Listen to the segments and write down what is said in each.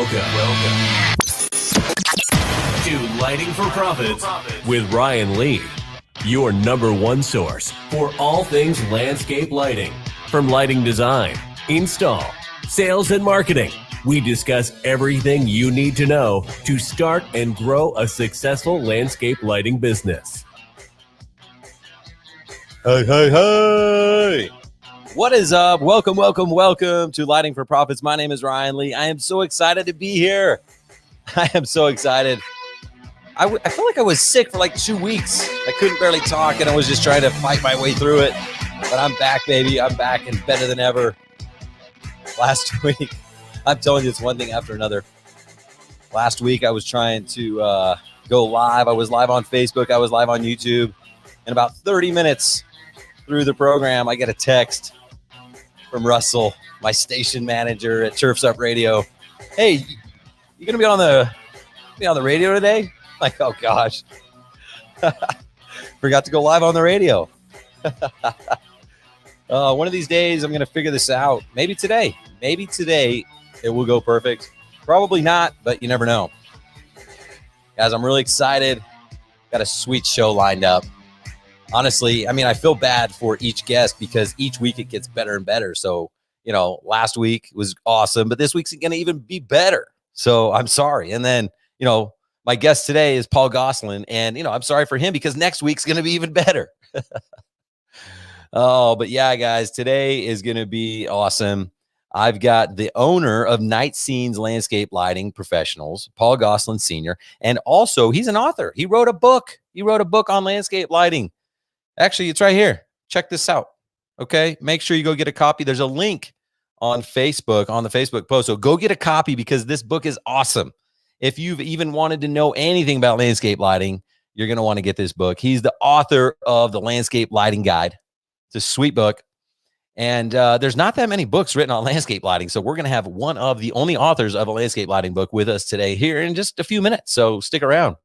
Welcome to Lighting for Profits with Ryan Lee, your number one source for all things landscape lighting. From lighting design, install, sales, and marketing, we discuss everything you need to know to start and grow a successful landscape lighting business. Hey. What is up? Welcome to Lighting for Profits. My name is Ryan Lee. I am so excited to be here. I am so excited. I feel like I was sick for like 2 weeks. I couldn't barely talk, and I was just trying to fight my way through it. But I'm back, baby. I'm back and better than ever. Last week, I'm telling you, it's one thing after another. Last week, I was trying to go live. I was live on Facebook. I was live on YouTube. In about 30 minutes through the program, I get a text from Russell, my station manager at Turfs Up Radio. Hey, you gonna be on the radio today? Like, oh gosh, forgot to go live on the radio. One of these days, I'm gonna figure this out. Maybe today it will go perfect. Probably not, but you never know. Guys, I'm really excited. Got a sweet show lined up. Honestly, I mean, I feel bad for each guest because each week it gets better and better. So, last week was awesome, but this week's going to even be better. So I'm sorry. And then, my guest today is Paul Gosselin, and, I'm sorry for him because next week's going to be even better. But yeah, guys, today is going to be awesome. I've got the owner of NightScenes Landscape Lighting Professionals, Paul Gosselin Sr., and also he's an author. He wrote a book. On landscape lighting. Actually, it's right here. Check this out. Okay. Make sure you go get a copy. There's a link on Facebook, on the Facebook post. So go get a copy because this book is awesome. If you've even wanted to know anything about landscape lighting, you're going to want to get this book. He's the author of the Landscape Lighting Guide. It's a sweet book. And there's not that many books written on landscape lighting. So we're going to have one of the only authors of a landscape lighting book with us today here in just a few minutes. So stick around.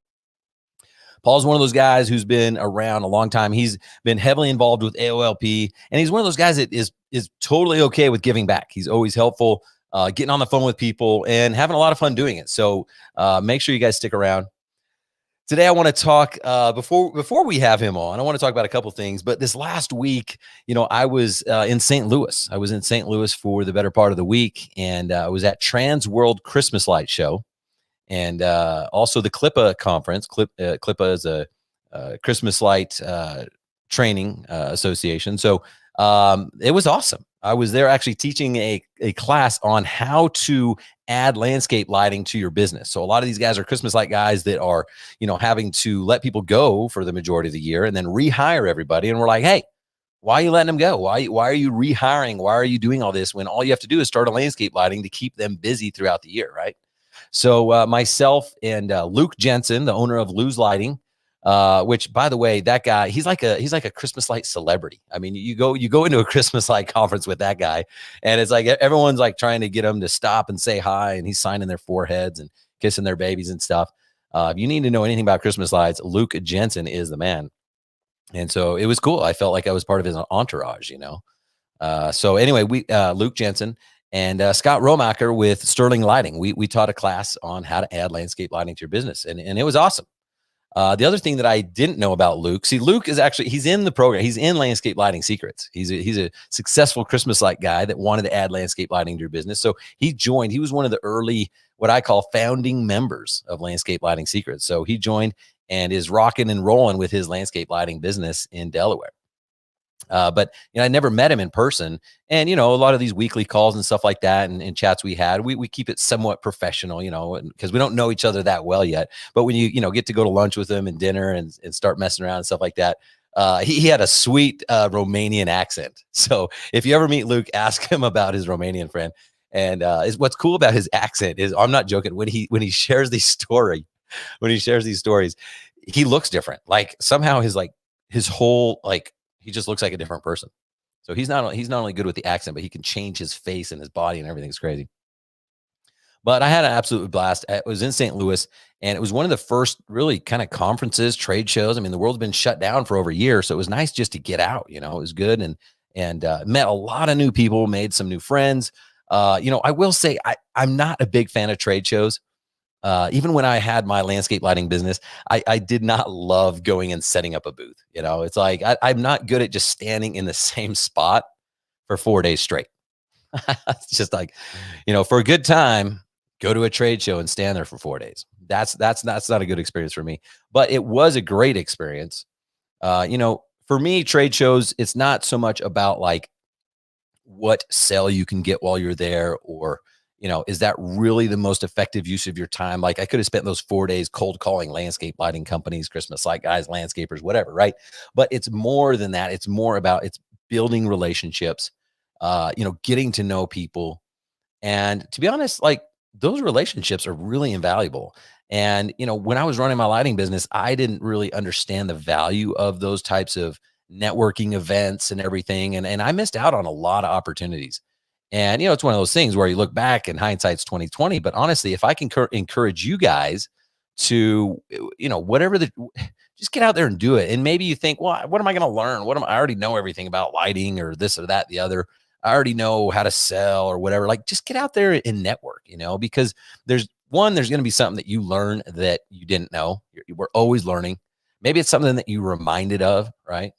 Paul's one of those guys who's been around a long time. He's been heavily involved with AOLP, and he's one of those guys that is totally okay with giving back. He's always helpful, getting on the phone with people, and having a lot of fun doing it. So make sure you guys stick around. Today, I want to talk, before we have him on, I want to talk about a couple things. But this last week, I was in St. Louis. I was in St. Louis for the better part of the week, and I was at Trans World Christmas Light Show. And also the CLIPA conference. CLIPA is a Christmas light training association. So it was awesome. I was there actually teaching a class on how to add landscape lighting to your business. So a lot of these guys are Christmas light guys that are, having to let people go for the majority of the year and then rehire everybody. And we're like, hey, why are you letting them go? Why are you rehiring? Why are you doing all this when all you have to do is start a landscape lighting to keep them busy throughout the year, right? So myself and Luke Jensen, the owner of Lou's Lighting, which, by the way, that guy, he's like a Christmas light celebrity. I mean, you go into a Christmas light conference with that guy, and it's like everyone's like trying to get him to stop and say hi, and he's signing their foreheads and kissing their babies and stuff. If you need to know anything about Christmas lights, Luke Jensen is the man. And so it was cool. I felt like I was part of his entourage, So anyway, Luke Jensen and Scott Romacher with Sterling Lighting. We taught a class on how to add landscape lighting to your business, and it was awesome. The other thing that I didn't know about Luke, Luke is actually, he's in the program. He's in Landscape Lighting Secrets. He's a successful Christmas light guy that wanted to add landscape lighting to your business. So he joined. He was one of the early, what I call founding members of Landscape Lighting Secrets. So he joined and is rocking and rolling with his landscape lighting business in Delaware. But I never met him in person, and a lot of these weekly calls and stuff like that, and chats we had, we keep it somewhat professional, because we don't know each other that well yet. But when you get to go to lunch with him and dinner and start messing around and stuff like that, he had a sweet Romanian accent. So if you ever meet Luke, ask him about his Romanian friend. And what's cool about his accent is, I'm not joking, when he shares these stories, he looks different. Like somehow his whole he just looks like a different person. So he's not only good with the accent, but he can change his face and his body and everything's crazy. But I had an absolute blast. I was in St. Louis, and it was one of the first really kind of conferences, trade shows. I mean, the world's been shut down for over a year, so it was nice just to get out. It was good, and met a lot of new people, made some new friends. I will say I'm not a big fan of trade shows. Even when I had my landscape lighting business, I did not love going and setting up a booth. It's like I'm not good at just standing in the same spot for 4 days straight. It's just like, for a good time, go to a trade show and stand there for 4 days. That's not a good experience for me. But it was a great experience. For me, trade shows, it's not so much about like what sale you can get while you're there, or is that really the most effective use of your time? Like I could have spent those 4 days cold calling landscape lighting companies, Christmas light guys, landscapers, whatever, right? But it's more than that. It's more about it's building relationships, getting to know people. And to be honest, like those relationships are really invaluable. And, when I was running my lighting business, I didn't really understand the value of those types of networking events and everything. And I missed out on a lot of opportunities. And, it's one of those things where you look back and hindsight's 2020. But honestly, if I can encourage you guys to, whatever just get out there and do it. And maybe you think, well, what am I going to learn? I already know everything about lighting or this or that, the other. I already know how to sell or whatever. Like just get out there and network, because there's going to be something that you learn that you didn't know. We're always learning. Maybe it's something that you were reminded of, right?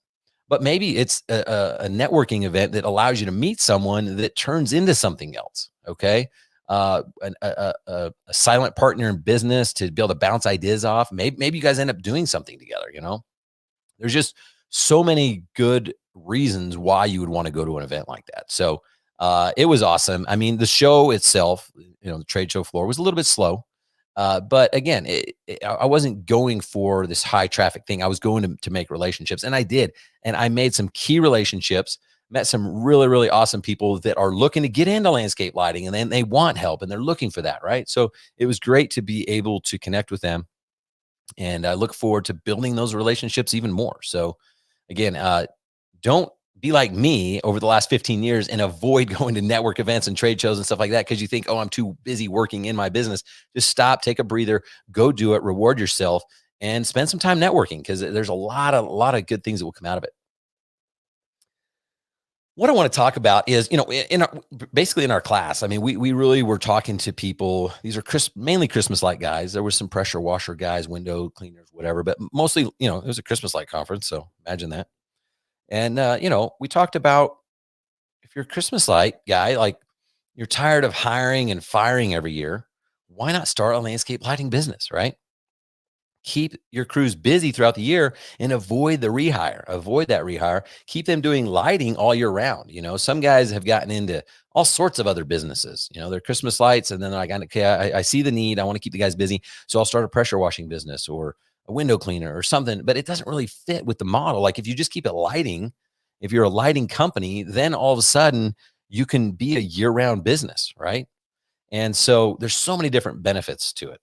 But maybe it's a networking event that allows you to meet someone that turns into something else. Okay. A silent partner in business to be able to bounce ideas off. Maybe you guys end up doing something together, There's just so many good reasons why you would want to go to an event like that. So it was awesome. I mean, the show itself, the trade show floor was a little bit slow. But again, I wasn't going for this high traffic thing. I was going to make relationships, and I did. And I made some key relationships, met some really, really awesome people that are looking to get into landscape lighting, and then they want help and they're looking for that, right? So it was great to be able to connect with them. And I look forward to building those relationships even more. So again, don't be like me over the last 15 years and avoid going to network events and trade shows and stuff like that because you think, oh, I'm too busy working in my business. Just stop, take a breather, go do it, reward yourself, and spend some time networking because there's a lot of good things that will come out of it. What I want to talk about is, basically in our class, I mean, we really were talking to people. These are mainly Christmas light guys. There was some pressure washer guys, window cleaners, whatever, but mostly, it was a Christmas light conference. So imagine that. And, we talked about if you're a Christmas light guy, like you're tired of hiring and firing every year, why not start a landscape lighting business, right? Keep your crews busy throughout the year and avoid that rehire. Keep them doing lighting all year round. Some guys have gotten into all sorts of other businesses. They're Christmas lights, and then they're like, okay, I see the need. I want to keep the guys busy, so I'll start a pressure washing business or a window cleaner or something. But it doesn't really fit with the model. Like if you just keep it lighting, if you're a lighting company, then all of a sudden you can be a year-round business, right? And so there's so many different benefits to it.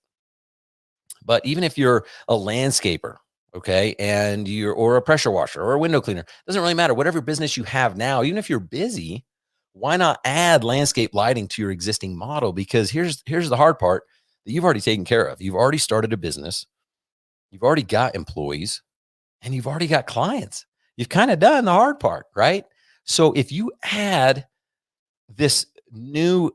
But even if you're a landscaper, okay, and or a pressure washer or a window cleaner, doesn't really matter. Whatever business you have now, even if you're busy, why not add landscape lighting to your existing model? Because here's the hard part that you've already taken care of. You've already started a business, you've already got employees, and you've already got clients. You've kind of done the hard part, right? So if you add this new,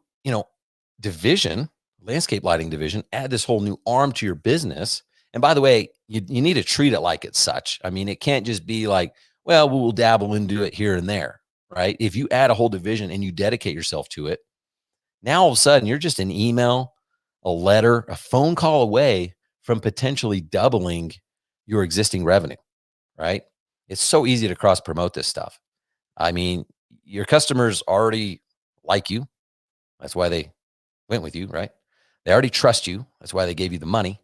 division, landscape lighting division, add this whole new arm to your business. And by the way, you need to treat it like it's such. I mean, it can't just be like, well, we'll dabble and do it here and there, right? If you add a whole division and you dedicate yourself to it, now all of a sudden you're just an email, a letter, a phone call away from potentially doubling your existing revenue, right? It's so easy to cross promote this stuff. I mean, your customers already like you. That's why they went with you, right? They already trust you. That's why they gave you the money.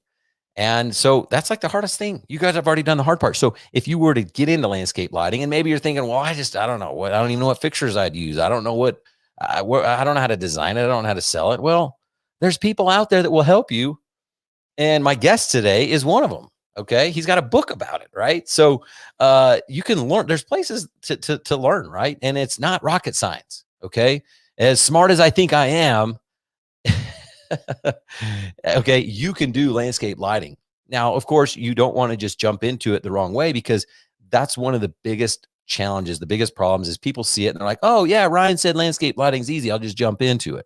And so that's like the hardest thing. You guys have already done the hard part. So if you were to get into landscape lighting and maybe you're thinking, well, I don't know I don't even know what fixtures I'd use. I don't know I don't know how to design it. I don't know how to sell it. Well, there's people out there that will help you. And my guest today is one of them. Okay. He's got a book about it. Right. So you can learn, there's places to learn, right? And it's not rocket science. Okay. As smart as I think I am, okay, you can do landscape lighting. Now, of course, you don't want to just jump into it the wrong way because that's one of the biggest challenges, the biggest problems is people see it and they're like, oh yeah, Ryan said landscape lighting's easy. I'll just jump into it.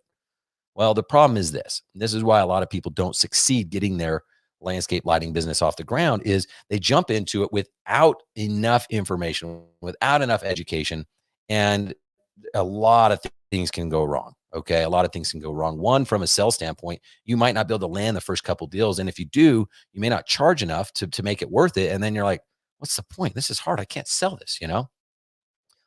Well, the problem is this. This is why a lot of people don't succeed getting their landscape lighting business off the ground is they jump into it without enough information, without enough education, and a lot of things can go wrong. Okay. A lot of things can go wrong. One, from a sales standpoint, you might not be able to land the first couple deals. And if you do, you may not charge enough to make it worth it. And then you're like, what's the point? This is hard. I can't sell this,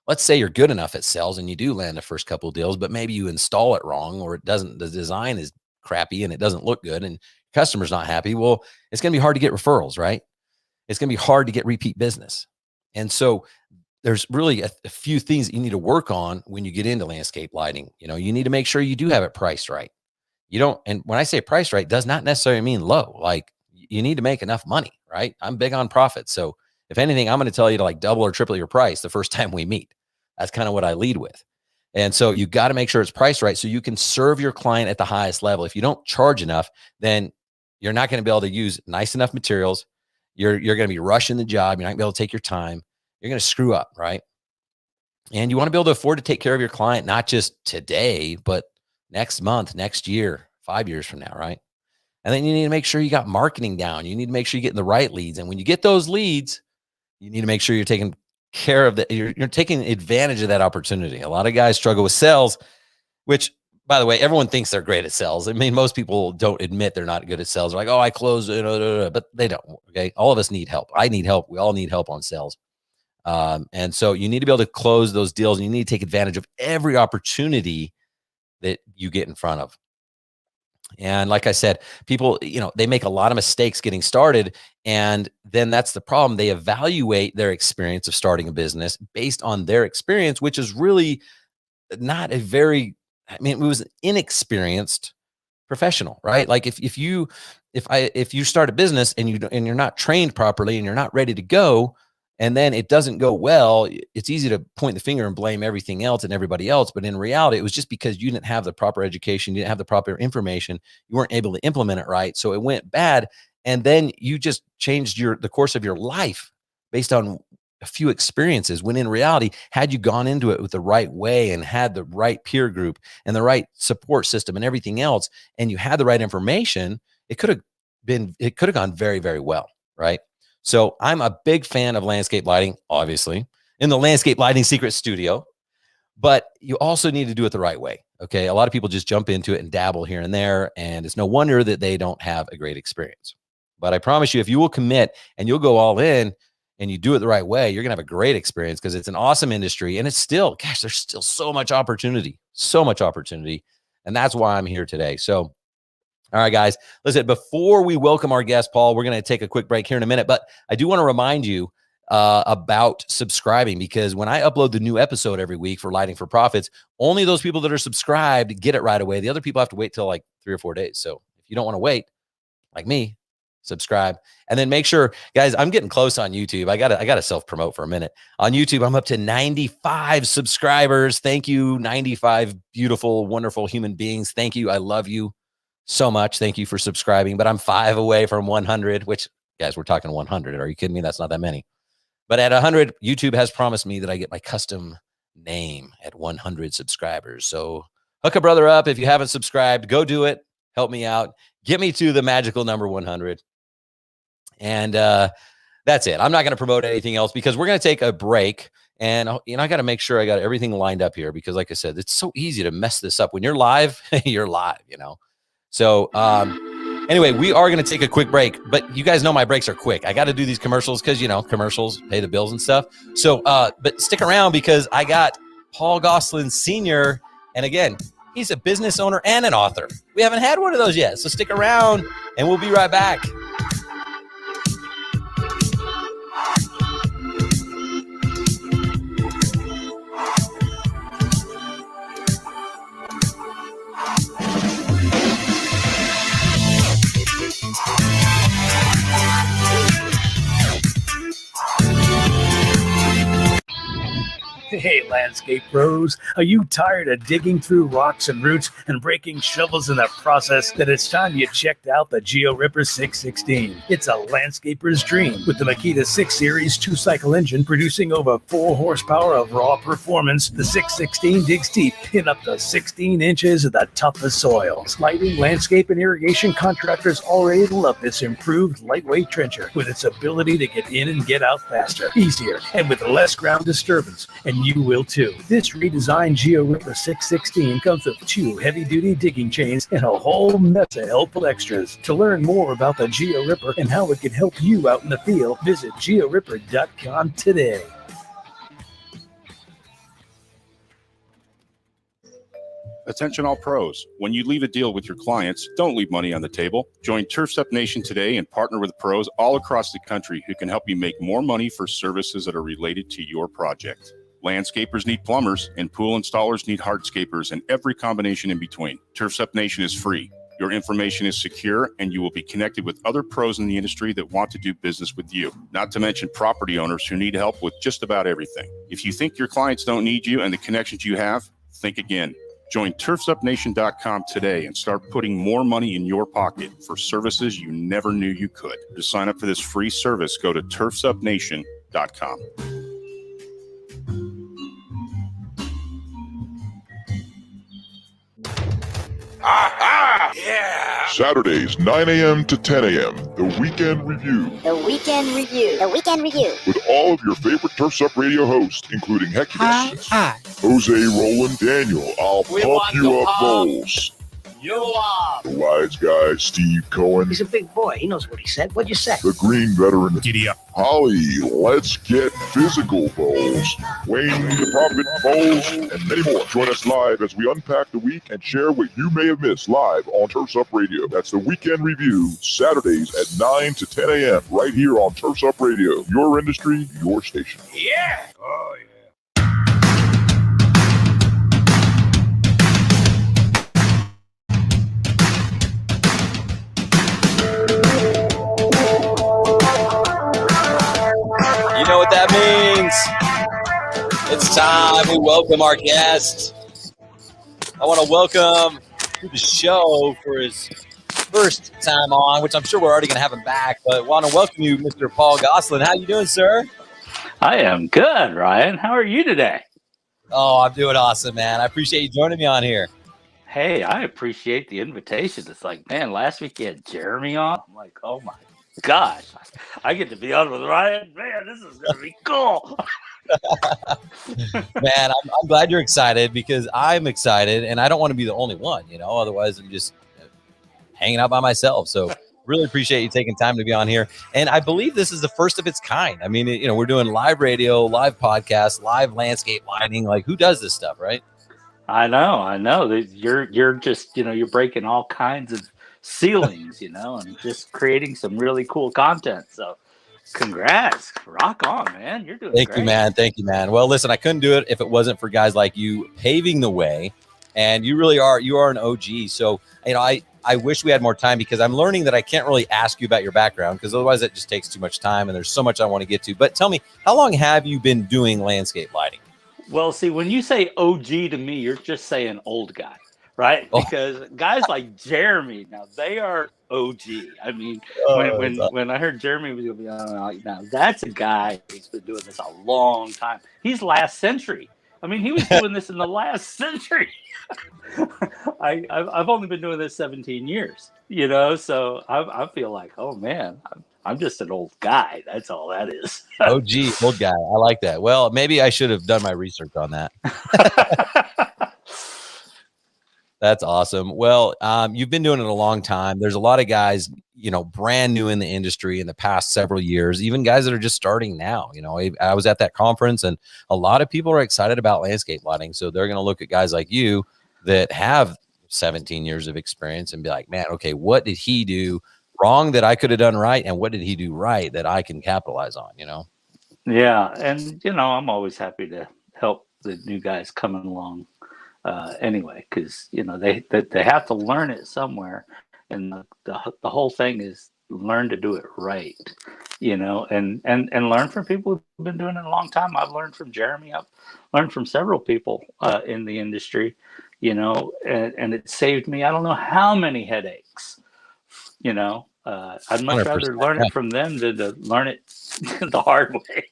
Let's say you're good enough at sales and you do land the first couple deals, but maybe you install it wrong or the design is crappy and it doesn't look good and customer's not happy. Well, it's going to be hard to get referrals, right? It's going to be hard to get repeat business. And so there's really a few things that you need to work on when you get into landscape lighting. You need to make sure you do have it priced right. And when I say priced right, does not necessarily mean low. Like you need to make enough money, right? I'm big on profit. So if anything, I'm going to tell you to like double or triple your price the first time we meet. That's kind of what I lead with. And so you got to make sure it's priced right so you can serve your client at the highest level. If you don't charge enough, then you're not going to be able to use nice enough materials. You're going to be rushing the job. You're not going to be able to take your time. You're going to screw up, right? And you want to be able to afford to take care of your client, not just today, but next month, next year, 5 years from now, right? And then you need to make sure you got marketing down. You need to make sure you're getting the right leads. And when you get those leads, you need to make sure you're taking care of that. You're taking advantage of that opportunity. A lot of guys struggle with sales, which, by the way, everyone thinks they're great at sales. I mean, most people don't admit they're not good at sales. They're like, oh, I close, but they don't. Okay. All of us need help. I need help. We all need help on sales. And so you need to be able to close those deals and you need to take advantage of every opportunity that you get in front of. And like I said, people, they make a lot of mistakes getting started. And then that's the problem. They evaluate their experience of starting a business based on their experience, which is really not it was an inexperienced professional, right? Like if you start a business and you're not trained properly and you're not ready to go, and then it doesn't go well, it's easy to point the finger and blame everything else and everybody else. But in reality, it was just because you didn't have the proper education, you didn't have the proper information, you weren't able to implement it right. So it went bad. And then you just changed the course of your life based on a few experiences, when in reality, had you gone into it with the right way and had the right peer group and the right support system and everything else, and you had the right information, it could have gone very, very well, right? So I'm a big fan of landscape lighting, obviously, in the Landscape Lighting Secret Studio, but you also need to do it the right way. Okay. A lot of people just jump into it and dabble here and there, and it's no wonder that they don't have a great experience. But I promise you, if you will commit and you'll go all in and you do it the right way, you're going to have a great experience because it's an awesome industry. And it's still, there's still so much opportunity. And that's why I'm here today. So, all right, guys, listen, before we welcome our guest, Paul, we're going to take a quick break here in a minute, but I do want to remind you about subscribing, because when I upload the new episode every week for Lighting for Profits, only those people that are subscribed get it right away. The other people have to wait till like 3 or 4 days. So if you don't want to wait, like me, subscribe. And then make sure, guys, I'm getting close on YouTube. I gotta self-promote for a minute. On YouTube, I'm up to 95 subscribers. Thank you, 95 beautiful, wonderful human beings. Thank you. I love you so much. Thank you for subscribing. But I'm 5 away from 100, which, guys, we're talking 100. Are you kidding me? That's not that many. But at 100, YouTube has promised me that I get my custom name at 100 subscribers. So hook a brother up. If you haven't subscribed, go do it. Help me out. Get me to the magical number 100. And that's it. I'm not going to promote anything else because we're going to take a break. And, I got to make sure I got everything lined up here because, like I said, it's so easy to mess this up. When you're live, you're live, So anyway, we are going to take a quick break, but you guys know my breaks are quick. I got to do these commercials because, commercials pay the bills and stuff. So, but stick around because I got Paul Gosselin Sr. And again, he's a business owner and an author. We haven't had one of those yet. So stick around and we'll be right back. Hey, landscape pros, are you tired of digging through rocks and roots and breaking shovels in the process? Then it's time you checked out the Geo Ripper 616. It's a landscaper's dream with the Makita 6 Series 2-cycle engine producing over 4 horsepower of raw performance. The 616 digs deep in up to 16 inches of the toughest soils. Lighting, landscape, and irrigation contractors already love this improved lightweight trencher with its ability to get in and get out faster, easier, and with less ground disturbance. And you will too. This redesigned Geo Ripper 616 comes with 2 heavy-duty digging chains and a whole mess of helpful extras. To learn more about the Geo Ripper and how it can help you out in the field, visit georipper.com today. Attention all pros. When you leave a deal with your clients, don't leave money on the table. Join Turf's Up Nation today and partner with pros all across the country who can help you make more money for services that are related to your project. Landscapers need plumbers, and pool installers need hardscapers, and every combination in between. Turf's Up Nation is free. Your information is secure, and you will be connected with other pros in the industry that want to do business with you. Not to mention property owners who need help with just about everything. If you think your clients don't need you and the connections you have, think again. Join turfsupnation.com today and start putting more money in your pocket for services you never knew you could. To sign up for this free service, go to turfsupnation.com. Aha! Yeah! Saturdays, 9 a.m. to 10 a.m., The Weekend Review. The Weekend Review. The Weekend Review. With all of your favorite Turfs Up radio hosts, including Hecticus, Jose Roland, Daniel, I'll Pump You Up Bowls. You are! The Wise Guy, Steve Cohen. He's a big boy. He knows what he said. What'd you say? The Green Veteran, Giddy up. Holly, Let's Get Physical Bowls. Wayne the Prophet Bowls, and many more. Join us live as we unpack the week and share what you may have missed live on Turfs Up Radio. That's The Weekend Review, Saturdays at 9 to 10 a.m. right here on Turfs Up Radio. Your industry, your station. Yeah! Oh, yeah. You know what that means. It's time we welcome our guest. I want to welcome to the show for his first time on, which I'm sure we're already going to have him back, but want to welcome you, Mr. Paul Gosselin. How you doing, sir? I am good, Ryan. How are you today? Oh, I'm doing awesome, man. I appreciate you joining me on here. Hey, I appreciate the invitation. It's like, man, last week you had Jeremy on. I'm like, oh my gosh, I get to be on with Ryan. Man, this is going to be cool. Man, I'm glad you're excited because I'm excited and I don't want to be the only one, otherwise I'm just hanging out by myself. So really appreciate you taking time to be on here. And I believe this is the first of its kind. I mean, we're doing live radio, live podcasts, live landscape lighting. Like, who does this stuff, right? I know. You're just, you're breaking all kinds of ceilings, and just creating some really cool content. So congrats. Rock on, man. You're doing great. Thank you, man. Well, listen, I couldn't do it if it wasn't for guys like you paving the way. And you really are. You are an OG. So, I wish we had more time because I'm learning that I can't really ask you about your background because otherwise it just takes too much time and there's so much I want to get to. But tell me, how long have you been doing landscape lighting? Well, see, when you say OG to me, you're just saying old guy, right? Oh. Because guys like Jeremy, now they are OG. I mean, when I heard Jeremy was going to be on, now that's a guy who's been doing this a long time. He's last century. I mean, he was doing this in the last century. I've only been doing this 17 years, so I feel like, oh man, I'm just an old guy. That's all that is. OG, old guy. I like that. Well, maybe I should have done my research on that. That's awesome. Well, you've been doing it a long time. There's a lot of guys, brand new in the industry in the past several years, even guys that are just starting now. I was at that conference and a lot of people are excited about landscape lighting. So they're going to look at guys like you that have 17 years of experience and be like, man, okay, what did he do wrong that I could have done right? And what did he do right that I can capitalize on, Yeah. And, I'm always happy to help the new guys coming along anyway, because, they have to learn it somewhere. And the whole thing is learn to do it right. and learn from people who've been doing it a long time. I've learned from Jeremy. I've learned from several people in the industry, and it saved me I don't know how many headaches. I'd much 100%. rather learn Yeah. it from them than to learn it the hard way.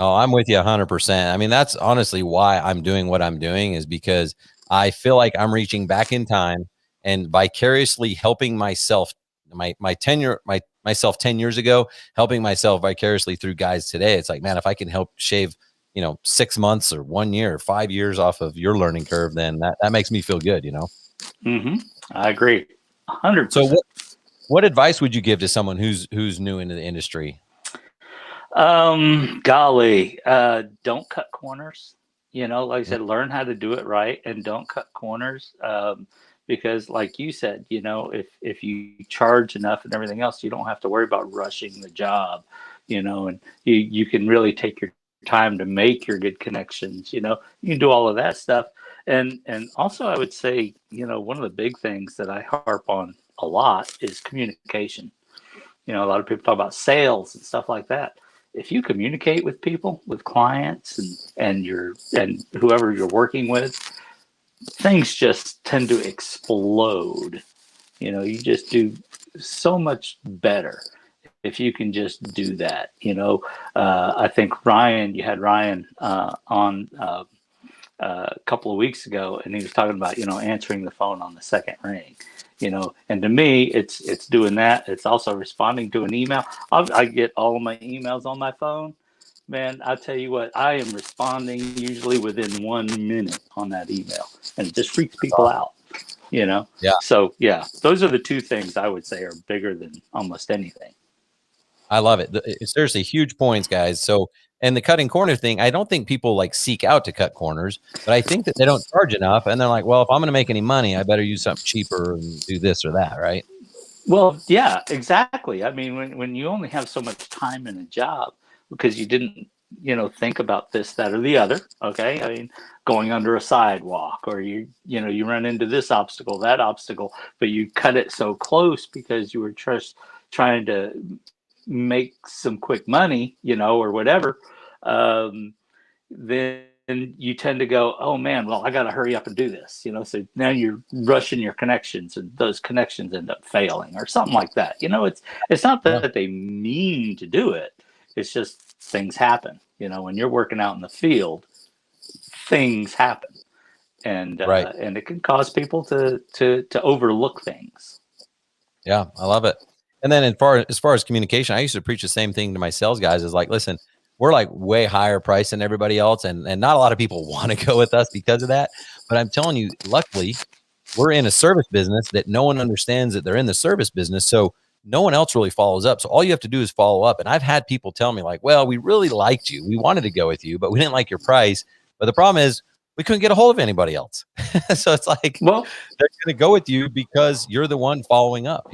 Oh, I'm with you 100%. I mean, that's honestly why I'm doing what I'm doing, is because I feel like I'm reaching back in time and vicariously helping myself, myself 10 years ago, helping myself vicariously through guys today. It's like, man, if I can help shave, 6 months or 1 year or 5 years off of your learning curve, then that makes me feel good, Mm-hmm. I agree 100%. So what advice would you give to someone who's new into the industry? Golly, don't cut corners. Like I said, learn how to do it right and don't cut corners. Because like you said, if you charge enough and everything else, you don't have to worry about rushing the job, and you can really take your time to make your good connections. You can do all of that stuff. And also I would say, one of the big things that I harp on a lot is communication. A lot of people talk about sales and stuff like that. If you communicate with people, with clients and whoever you're working with, things just tend to explode. You just do so much better if you can just do that. I think you had Ryan on a couple of weeks ago, and he was talking about, answering the phone on the second ring. And to me, it's doing that. It's also responding to an email. I get all of my emails on my phone. Man, I tell you what, I am responding usually within 1 minute on that email, and it just freaks people out. Yeah. So yeah, those are the two things I would say are bigger than almost anything. I love it. It's seriously huge points, guys. So, and the cutting corner thing, I don't think people seek out to cut corners, but I think that they don't charge enough. And they're like, well, if I'm going to make any money, I better use something cheaper and do this or that. Right. Well, yeah, exactly. I mean, when you only have so much time in a job because you didn't, think about this, that, or the other. Okay. I mean, going under a sidewalk, or you run into this obstacle, that obstacle, but you cut it so close because you were just trying to make some quick money, or whatever. Then you tend to go, oh man, well, I got to hurry up and do this, so now you're rushing your connections, and those connections end up failing or something like that. It's not that they mean to do it. It's just things happen. When you're working out in the field, things happen, and Right. And it can cause people to overlook things. Yeah, I love it. And then as far as communication, I used to preach the same thing to my sales guys, is like, listen, we're way higher price than everybody else. And not a lot of people want to go with us because of that. But I'm telling you, luckily, we're in a service business that no one understands that they're in the service business. So no one else really follows up. So all you have to do is follow up. And I've had people tell me well, we really liked you. We wanted to go with you, but we didn't like your price. But the problem is we couldn't get a hold of anybody else. So it's like, well, they're going to go with you because you're the one following up,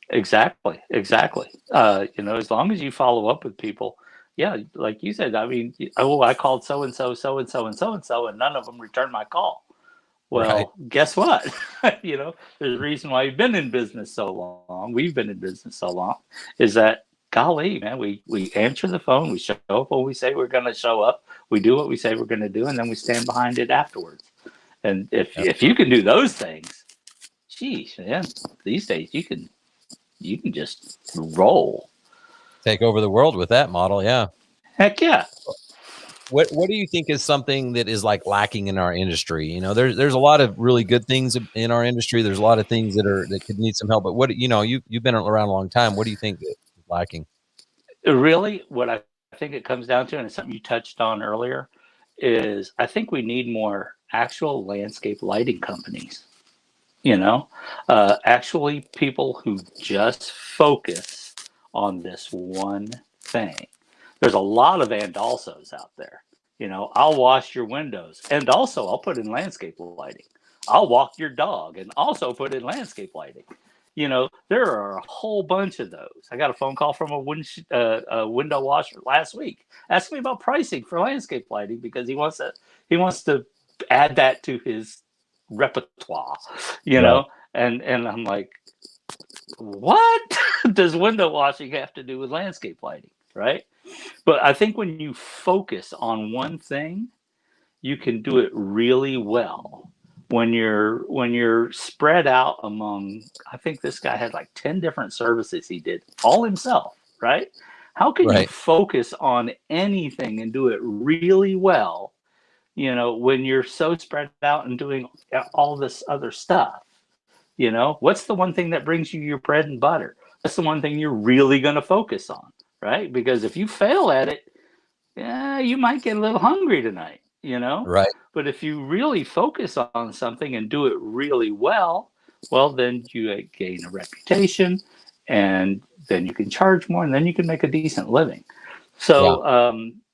Exactly. As long as you follow up with people. Yeah, like you said, I mean, I called so-and-so, so-and-so, and so-and-so, and none of them returned my call. Well, right. Guess what? There's a reason why you've been in business so long. We've been in business so long, is that, golly, man, we answer the phone. We show up when we say we're going to show up. We do what we say we're going to do, and then we stand behind it afterwards. And if you can do those things, geez, man, these days you can just roll. Take over the world with that model. Yeah. Heck yeah. What do you think is something that is lacking in our industry? There's a lot of really good things in our industry. There's a lot of things that could need some help. But what you've been around a long time. What do you think is lacking? Really, what I think it comes down to, and it's something you touched on earlier, is I think we need more actual landscape lighting companies. Actually people who just focus on this one thing. There's a lot of and alsos out there. I'll wash your windows, and also I'll put in landscape lighting. I'll walk your dog, and also put in landscape lighting. There are a whole bunch of those. I got a phone call from a window washer last week asking me about pricing for landscape lighting because he wants to add that to his repertoire, right. And I'm like, what does window washing have to do with landscape lighting, right? But I think when you focus on one thing, you can do it really well. When you're spread out among, I think this guy had like 10 different services he did all himself, right? How can you Right. focus on anything and do it really well, when you're so spread out and doing all this other stuff? What's the one thing that brings you your bread and butter? That's the one thing you're really going to focus on, right? Because if you fail at it, yeah, you might get a little hungry tonight, Right. But if you really focus on something and do it really well, then you gain a reputation, and then you can charge more, and then you can make a decent living. So,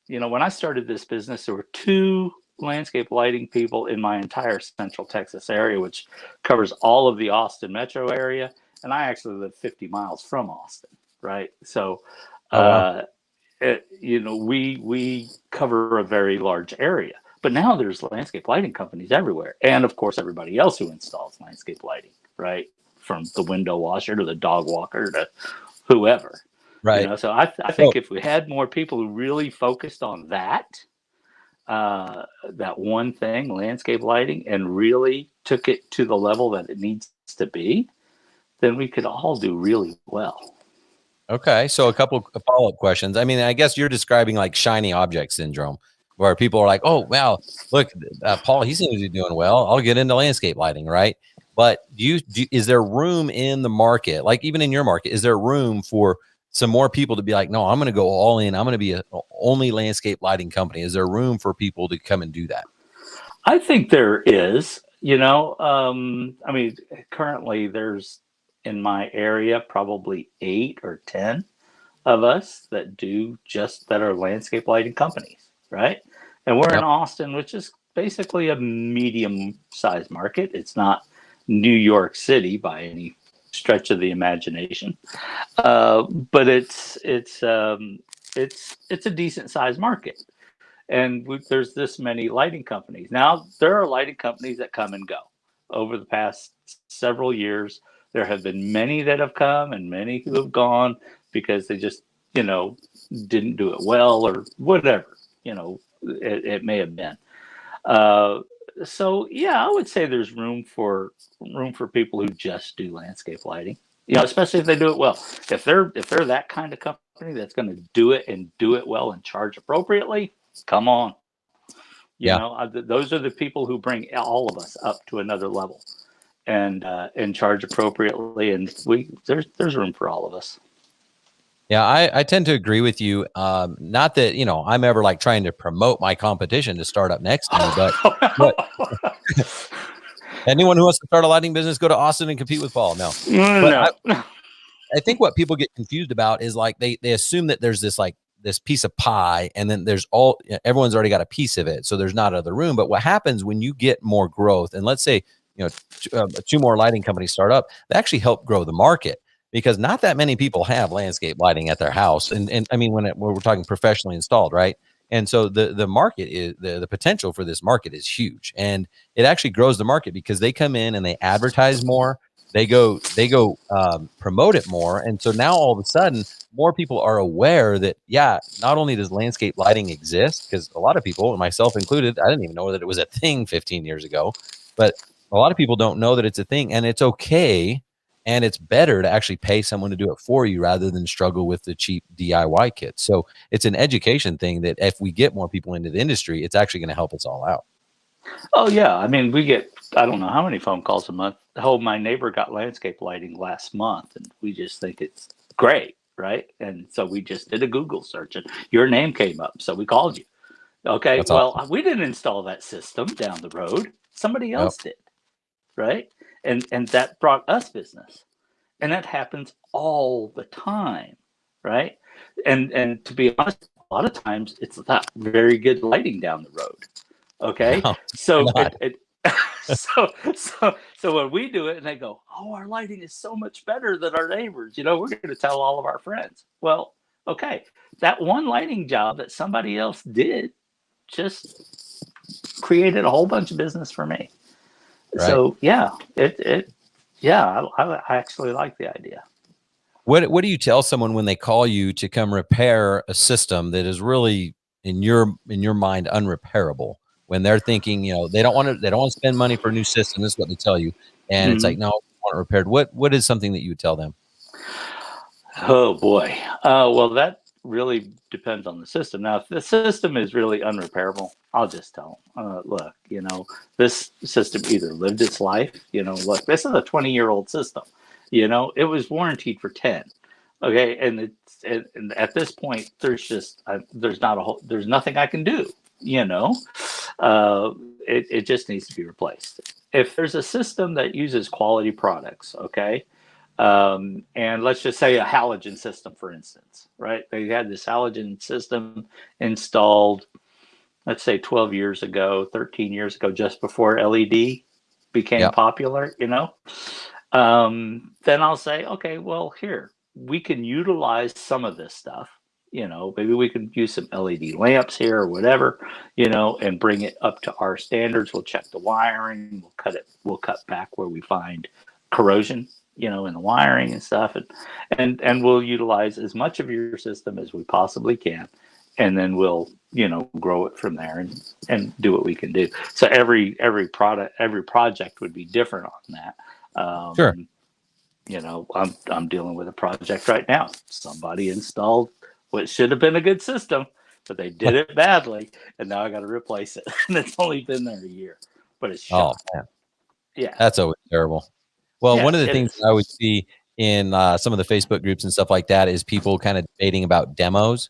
when I started this business, there were 2 landscape lighting people in my entire Central Texas area, which covers all of the Austin metro area. And I actually live 50 miles from Austin, right? So, Oh, wow. we cover a very large area. But now there's landscape lighting companies everywhere, and of course everybody else who installs landscape lighting, right? From the window washer to the dog walker to whoever. Right. So I think if we had more people who really focused on that one thing, landscape lighting, and really took it to the level that it needs to be, then we could all do really well. Okay. So a couple of follow-up questions. I mean, I guess you're describing like shiny object syndrome, where people are like, oh, wow, look, Paul, he seems to be doing well. I'll get into landscape lighting, right? But is there room in the market, like even in your market, is there room for some more people to be like, no, I'm going to go all in. I'm going to be a only landscape lighting company. Is there room for people to come and do that? I think there is, currently there's in my area probably 8 or 10 of us that are landscape lighting companies, right? And we're in Austin, which is basically a medium-sized market. It's not New York City by any stretch of the imagination, but it's a decent-sized market. And there's this many lighting companies. Now, there are lighting companies that come and go. Over the past several years, there have been many that have come and many who have gone because they just, didn't do it well or whatever, it may have been. So, yeah, I would say there's room for people who just do landscape lighting, especially if they do it well. If they're that kind of company that's going to do it and do it well and charge appropriately, come on. Those are the people who bring all of us up to another level and charge appropriately. And there's room for all of us. Yeah, I tend to agree with you. Not that, I'm ever like trying to promote my competition to start up next to me, but anyone who wants to start a lighting business, go to Austin and compete with Paul. No. I think what people get confused about is like they assume that there's this piece of pie, and then everyone's already got a piece of it, so there's not other room. But what happens when you get more growth, and let's say 2 more lighting companies start up, they actually help grow the market, because not that many people have landscape lighting at their house, and I mean when we're talking professionally installed, right? And so the market is the potential for this market is huge, and it actually grows the market because they come in and they advertise more. They go promote it more. And so now all of a sudden, more people are aware that, not only does landscape lighting exist, because a lot of people, myself included, I didn't even know that it was a thing 15 years ago, but a lot of people don't know that it's a thing, and it's okay. And it's better to actually pay someone to do it for you rather than struggle with the cheap DIY kits. So it's an education thing that if we get more people into the industry, it's actually going to help us all out. Oh, yeah. I mean, we get, I don't know how many phone calls a month. My neighbor got landscape lighting last month, and we just think it's great, right? And so we just did a Google search, and your name came up, so we called you. Okay, That's awesome. We didn't install that system down the road. Somebody else did, right? And that brought us business. And that happens all the time, right? And to be honest, a lot of times it's not very good lighting down the road. Okay, No, so so when we do it and they go, oh, our lighting is so much better than our neighbors, we're going to tell all of our friends. Well, okay, that one lighting job that somebody else did just created a whole bunch of business for me. Right. So yeah, it Yeah, I actually like the idea. What do you tell someone when they call you to come repair a system that is really in your mind unrepairable? When they're thinking, they don't want to spend money for a new system. This is what they tell you, and it's like, no, I want it repaired. What is something that you would tell them? Oh boy. Well, that really depends on the system. Now, if the system is really unrepairable, I'll just tell them, look, this system either lived its life, look, this is a 20-year-old system, it was warranted for 10. Okay. And at this point, there's nothing I can do, it just needs to be replaced. If there's a system that uses quality products, okay, and let's just say a halogen system, for instance, right? They had this halogen system installed, let's say 12 years ago, 13 years ago, just before LED became popular, then I'll say, okay, well, here, we can utilize some of this stuff. Maybe we can use some LED lamps here or whatever, and bring it up to our standards. We'll check the wiring, we'll cut back where we find corrosion, in the wiring and stuff, and we'll utilize as much of your system as we possibly can, and then we'll grow it from there and do what we can do. So every project would be different on that. Sure. I'm dealing with a project right now. Somebody installed what should have been a good system, but they did it badly, and now I got to replace it. And it's only been there a year, but it's shot. Oh man, yeah, that's always terrible. Well, Yeah, one of the it things is. that I would see in some of the Facebook groups and stuff like that is people kind of debating about demos.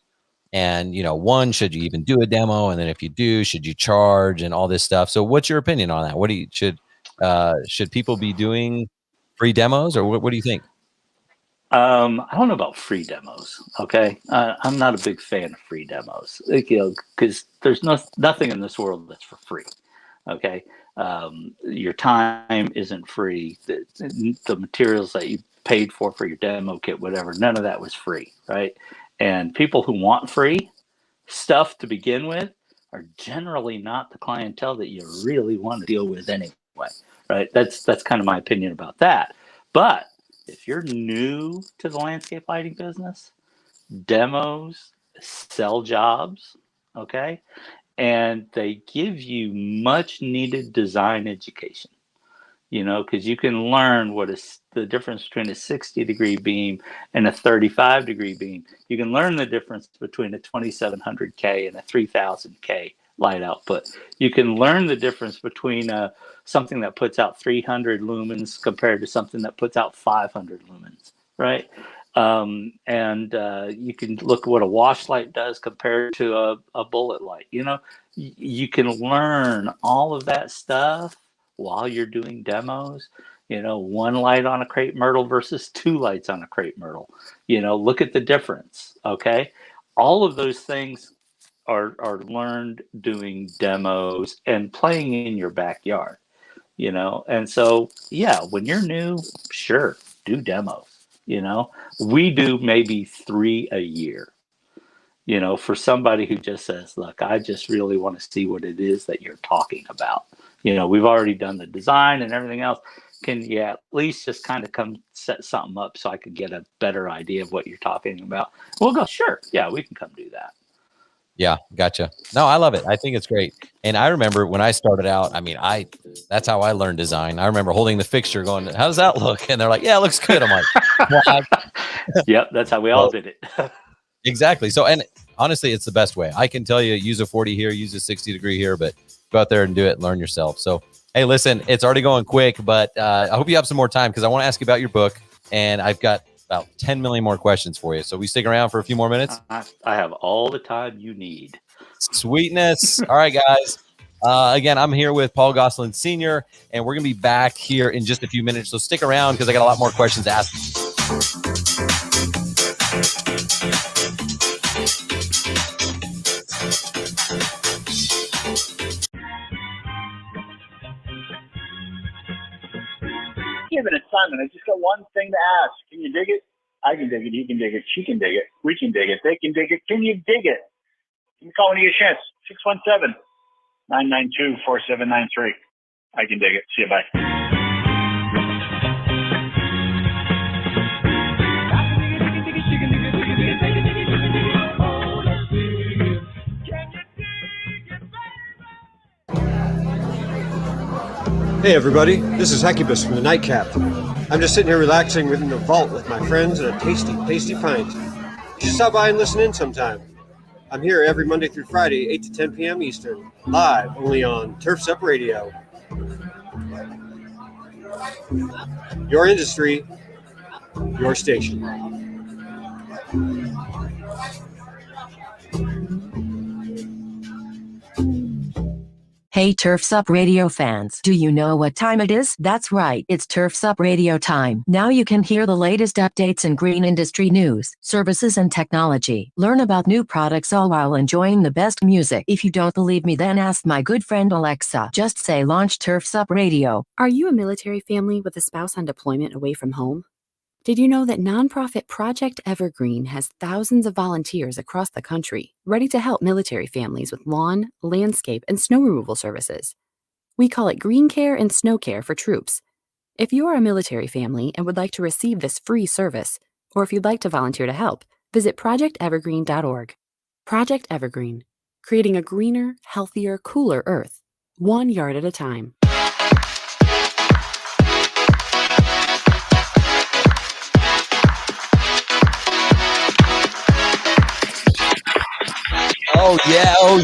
And, one, should you even do a demo? And then if you do, should you charge and all this stuff? So what's your opinion on that? What do you, should people be doing free demos, or what do you think? I don't know about free demos. Okay, I'm not a big fan of free demos. Because there's nothing in this world that's for free. Okay, your time isn't free. The materials that you paid for your demo kit, whatever, none of that was free, right? And people who want free stuff to begin with are generally not the clientele that you really want to deal with anyway, right? That's kind of my opinion about that. But if you're new to the landscape lighting business, demos sell jobs, okay? And they give you much needed design education, because you can learn what is the difference between a 60-degree beam and a 35-degree beam. You can learn the difference between a 2700K and a 3000K light output. You can learn the difference between something that puts out 300 lumens compared to something that puts out 500 lumens, right? And you can look at what a wash light does compared to a bullet light. You can learn all of that stuff while you're doing demos. One light on a crepe myrtle versus two lights on a crepe myrtle. Look at the difference. Okay, all of those things are learned doing demos and playing in your backyard. And so when you're new, sure, do demos. We do maybe 3 a year. For somebody who just says, look, I just really want to see what it is that you're talking about. We've already done the design and everything else. Can you at least just kind of come set something up so I could get a better idea of what you're talking about? We'll go, sure. Yeah, we can come do that. Yeah, gotcha. No, I love it. I think it's great. And I remember when I started out, that's how I learned design. I remember holding the fixture going, how does that look? And they're like, yeah, it looks good. I'm like, well, yep, that's how we all did it. Exactly. So, and honestly, it's the best way. I can tell you, use a 40 here, use a 60-degree here, but go out there and do it and learn yourself. So, hey, listen, it's already going quick, but I hope you have some more time because I want to ask you about your book, and I've got about 10 million more questions for you. So we stick around for a few more minutes? I have all the time you need. Sweetness. All right, guys. Again, I'm here with Paul Gosselin Sr., and we're going to be back here in just a few minutes. So stick around because I got a lot more questions to ask. Give it a Simon. I just got one thing to ask. Can you dig it? I can dig it. You can dig it. She can dig it. We can dig it. They can dig it. Can you dig it? You can call when you get a chance. 617-992-4793. I can dig it. See you. Bye. Hey everybody, this is Hecubus from the Nightcap. I'm just sitting here relaxing within the vault with my friends and a tasty pint. Just stop by and listen in sometime. I'm here every Monday through Friday, 8 to 10 p.m. Eastern, live only on Turf's Up Radio. Your industry, your station. Hey Turf's Up Radio fans, do you know what time it is? That's right, it's Turf's Up Radio time. Now you can hear the latest updates in green industry news, services and technology. Learn about new products all while enjoying the best music. If you don't believe me, then ask my good friend Alexa. Just say launch Turf's Up Radio. Are you a military family with a spouse on deployment away from home? Did you know that nonprofit Project Evergreen has thousands of volunteers across the country ready to help military families with lawn, landscape, and snow removal services? We call it green care and snow care for troops. If you are a military family and would like to receive this free service, or if you'd like to volunteer to help, visit projectevergreen.org. Project Evergreen, creating a greener, healthier, cooler Earth, 1 yard at a time. Oh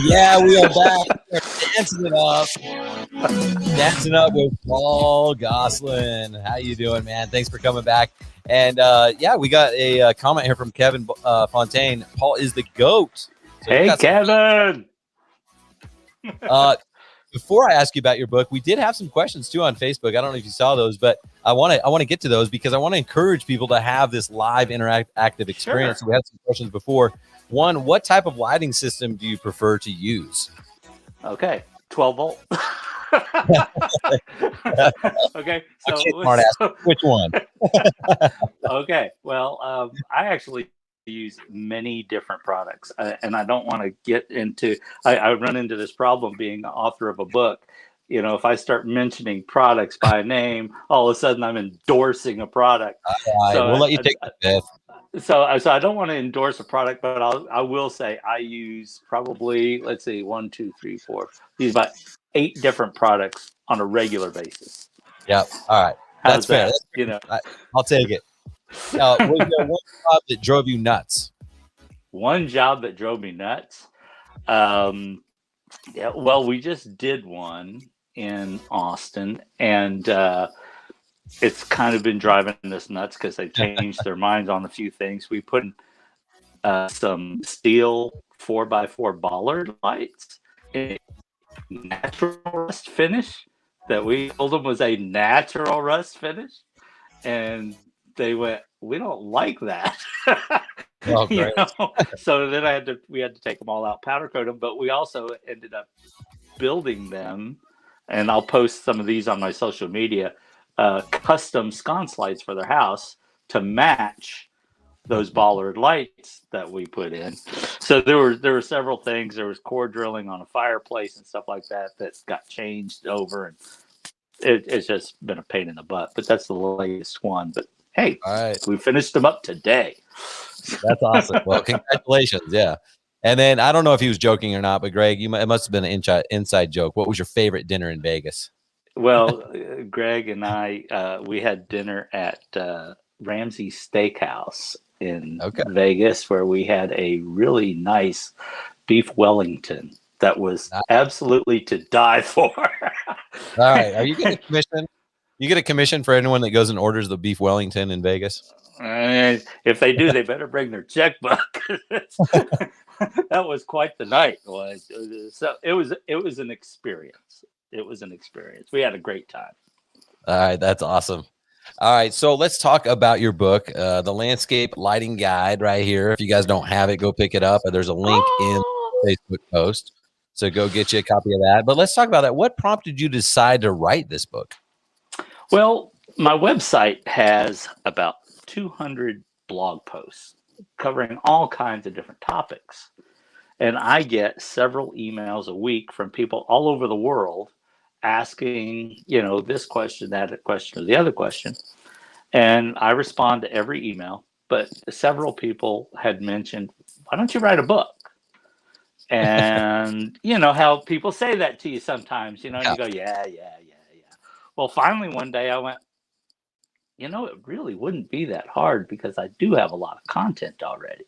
yeah, we are back. We're dancing up with Paul Gosselin. How you doing, man? Thanks for coming back. And we got a comment here from Kevin Fontaine. Paul is the GOAT. So hey, Kevin. Before I ask you about your book, we did have some questions too on Facebook. I don't know if you saw those, but I want to get to those because I want to encourage people to have this live interactive experience. Sure. So we had some questions before. One, what type of lighting system do you prefer to use? Okay, 12 volt. Okay, so which one? Okay, well, I actually use many different products, and I don't want to get into. I run into this problem being the author of a book. You know, if I start mentioning products by name, all of a sudden I'm endorsing a product. So we'll let you take the fifth. So I don't want to endorse a product, but I will say I use probably, let's see, 1, 2, 3, 4. Use about 8 different products on a regular basis. Yep. All right. That's fair. That's fair. You know, I'll take it. Was there one job that drove you nuts? One job that drove me nuts. Yeah. Well, we just did one in Austin, and it's kind of been driving us nuts because they changed their minds on a few things. We put some steel 4x4 bollard lights in a natural rust finish that we told them was a natural rust finish. And they went, we don't like that. Oh, great. So then we had to take them all out, powder coat them, but we also ended up building them. And I'll post some of these on my social media. Custom sconce lights for their house to match those bollard lights that we put in. So there were several things. There was core drilling on a fireplace and stuff like that got changed over, and it's just been a pain in the butt. But that's the latest one. But hey, all right, we finished them up today. That's awesome. Well, congratulations. Yeah. And then I don't know if he was joking or not, but Greg, it must have been an inside joke. What was your favorite dinner in Vegas? Well, Greg and I, we had dinner at Ramsey Steakhouse in Vegas, where we had a really nice beef Wellington that was absolutely to die for. All right. Are you getting a commission? You get a commission for anyone that goes and orders the beef Wellington in Vegas? If they do, they better bring their checkbook. That was quite the night. So it was an experience. It was an experience. We had a great time. All right. That's awesome. All right. So let's talk about your book, The Landscape Lighting Guide, right here. If you guys don't have it, go pick it up. There's a link in the Facebook post. So go get you a copy of that. But let's talk about that. What prompted you to decide to write this book? Well, my website has about 200 blog posts covering all kinds of different topics. And I get several emails a week from people all over the world asking, this question, that question, or the other question. And I respond to every email, but several people had mentioned, why don't you write a book? And you know how people say that to you sometimes, and you go, yeah. Well, finally one day I went, it really wouldn't be that hard because I do have a lot of content already.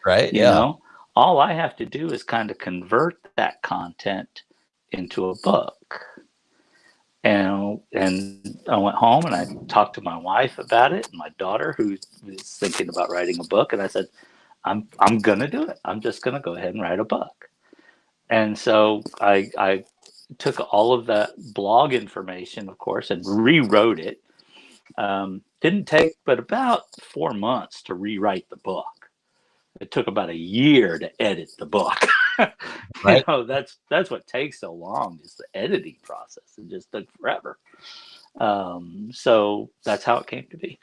Right. You know, all I have to do is kind of convert that content into a book. And I went home and I talked to my wife about it, and my daughter, who was thinking about writing a book, and I said, I'm gonna do it. I'm just gonna go ahead and write a book. And so I took all of that blog information, of course, and rewrote it. Didn't take but about 4 months to rewrite the book. It took about a year to edit the book. Right. That's what takes so long, is the editing process. It just took forever. So that's how it came to be.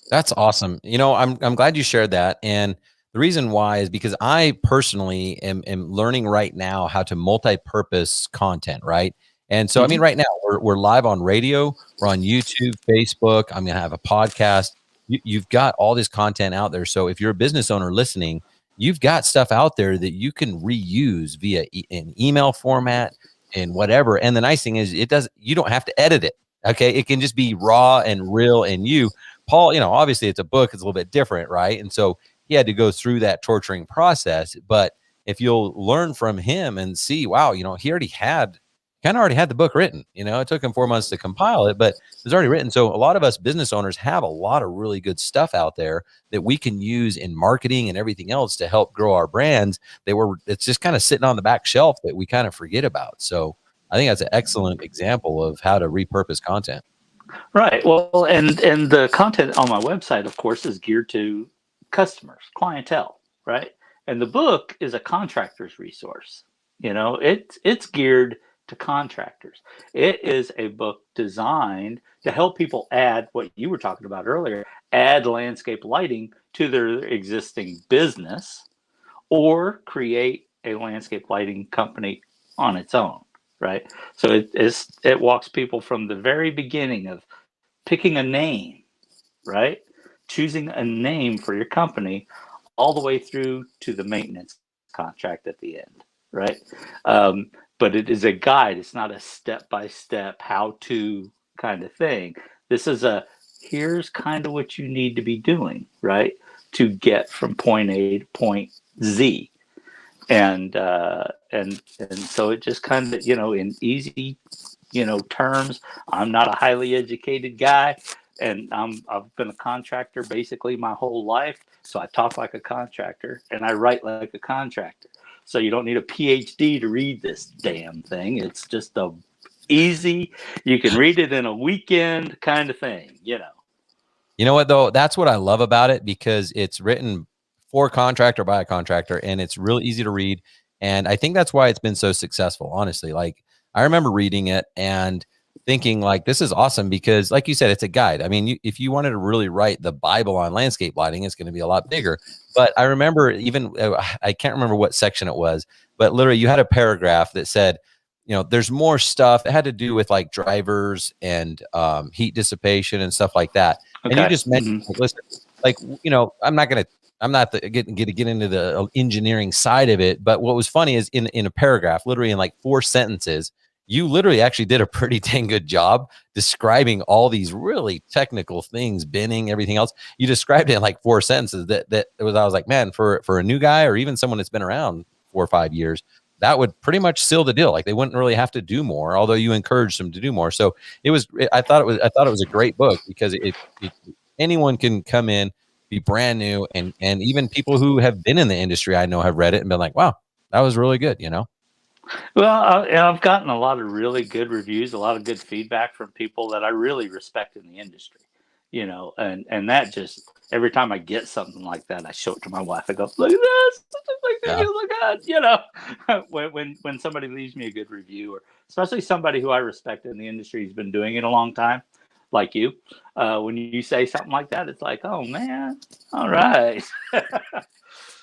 That's awesome. I'm glad you shared that. And the reason why is because I personally am learning right now how to multi-purpose content, right? And so, I mean, right now we're live on radio, we're on YouTube, Facebook. I'm going to have a podcast. You've got all this content out there. So if you're a business owner listening, you've got stuff out there that you can reuse via an email format and whatever. And the nice thing is you don't have to edit it. Okay. It can just be raw and real. And Paul, obviously it's a book, it's a little bit different, right? And so he had to go through that torturing process. But if you'll learn from him and see, wow, he already had the book written. It took him 4 months to compile it, but it was already written. So a lot of us business owners have a lot of really good stuff out there that we can use in marketing and everything else to help grow our brands. It's just kind of sitting on the back shelf that we kind of forget about. So I think that's an excellent example of how to repurpose content. Right. Well, and the content on my website, of course, is geared to customers, clientele, right? And the book is a contractor's resource. It's geared to contractors. It is a book designed to help people add what you were talking about earlier, add landscape lighting to their existing business, or create a landscape lighting company on its own, right? So it walks people from the very beginning of picking a name, right? Choosing a name for your company, all the way through to the maintenance contract at the end, right? But it is a guide. It's not a step-by-step how-to kind of thing. This is here's kind of what you need to be doing, right, to get from point A to point Z. And so it just kind of, in easy, terms. I'm not a highly educated guy, and I've been a contractor basically my whole life. So I talk like a contractor and I write like a contractor. So you don't need a PhD to read this damn thing. It's just easy. You can read it in a weekend kind of thing, You know what, though? That's what I love about it, because it's written for a contractor by a contractor, and it's real easy to read. And I think that's why it's been so successful, honestly. Like, I remember reading it and thinking, like, this is awesome, because like you said, it's a guide. I mean, if you wanted to really write the Bible on landscape lighting, it's going to be a lot bigger. But I remember I can't remember what section it was, but literally you had a paragraph that said, there's more stuff that had to do with like drivers and heat dissipation and stuff like that. Okay. And you just mentioned, listen, like, I'm not getting to get into the engineering side of it. But what was funny is in a paragraph, literally in like 4 sentences, you literally actually did a pretty dang good job describing all these really technical things, binning, everything else. You described it in like 4 sentences I was like, man, for a new guy or even someone that's been around 4 or 5 years, that would pretty much seal the deal. Like, they wouldn't really have to do more, although you encouraged them to do more. So I thought it was a great book, because anyone can come in, be brand new, and even people who have been in the industry, I know, have read it and been like, wow, that was really good, Well, I've gotten a lot of really good reviews, a lot of good feedback from people that I really respect in the industry, and that just, every time I get something like that, I show it to my wife. I go, look at this, look at, when somebody leaves me a good review, or especially somebody who I respect in the industry, has been doing it a long time, like you, when you say something like that, it's like, oh man, all right.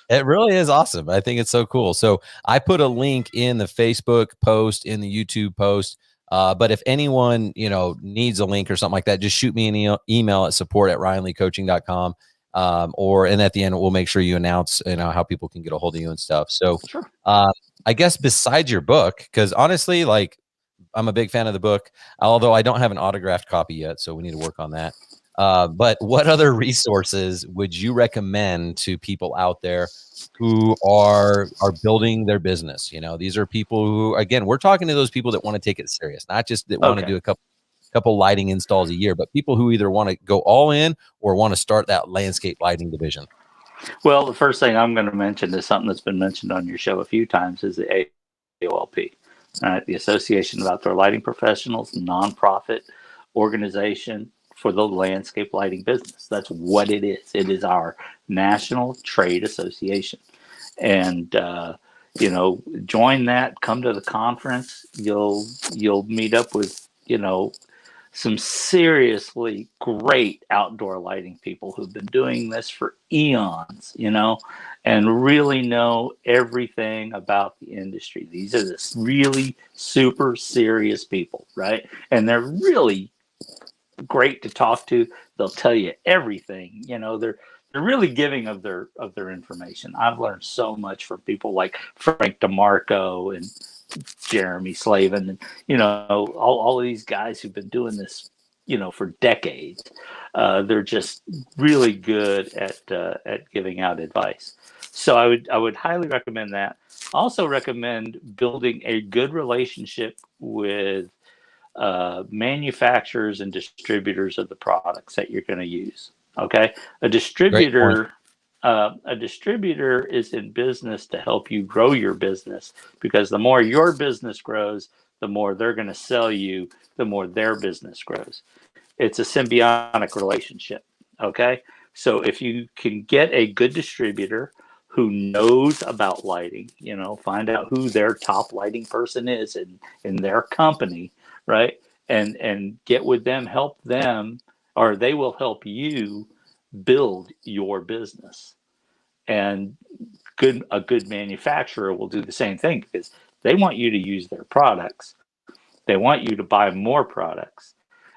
It really is awesome. I think it's so cool. So I put a link in the Facebook post, in the YouTube post. But if anyone, needs a link or something like that, just shoot me an email at support@ryanleecoaching.com. And at the end, we'll make sure you announce, how people can get a hold of you and stuff. So, sure. I guess besides your book, because honestly, like, I'm a big fan of the book, although I don't have an autographed copy yet, so we need to work on that. But what other resources would you recommend to people out there who are building their business? You know, these are people who, again, we're talking to those people that want to take it serious, not just that want to do a couple lighting installs a year, but people who either want to go all in or want to start that landscape lighting division. Well, the first thing I'm going to mention is something that's been mentioned on your show a few times, is the AOLP, the Association of Outdoor Lighting Professionals, nonprofit organization for the landscape lighting business. That's what it is. It is our national trade association. And, you know, join that, come to the conference. You'll meet up with, you know, some seriously great outdoor lighting people who've been doing this for eons, you know, and really know everything about the industry. These are the really super serious people, right? And they're really great to talk to. They'll tell you everything, you know. They're really giving of their information. I've learned so much from people like Frank DeMarco and Jeremy Slavin, and you know, all of these guys who've been doing this, you know, for decades. They're just really good at giving out advice. So I would highly recommend that. Also recommend building a good relationship with manufacturers and distributors of the products that you're going to use. Okay, a distributor is in business to help you grow your business, because the more your business grows, the more they're going to sell you, the more their business grows. It's a symbiotic relationship. Okay, so if you can get a good distributor who knows about lighting, you know, find out who their top lighting person is in their company, right? And get with them, help them, or they will help you build your business. And a good manufacturer will do the same thing, because they want you to use their products. They want you to buy more products.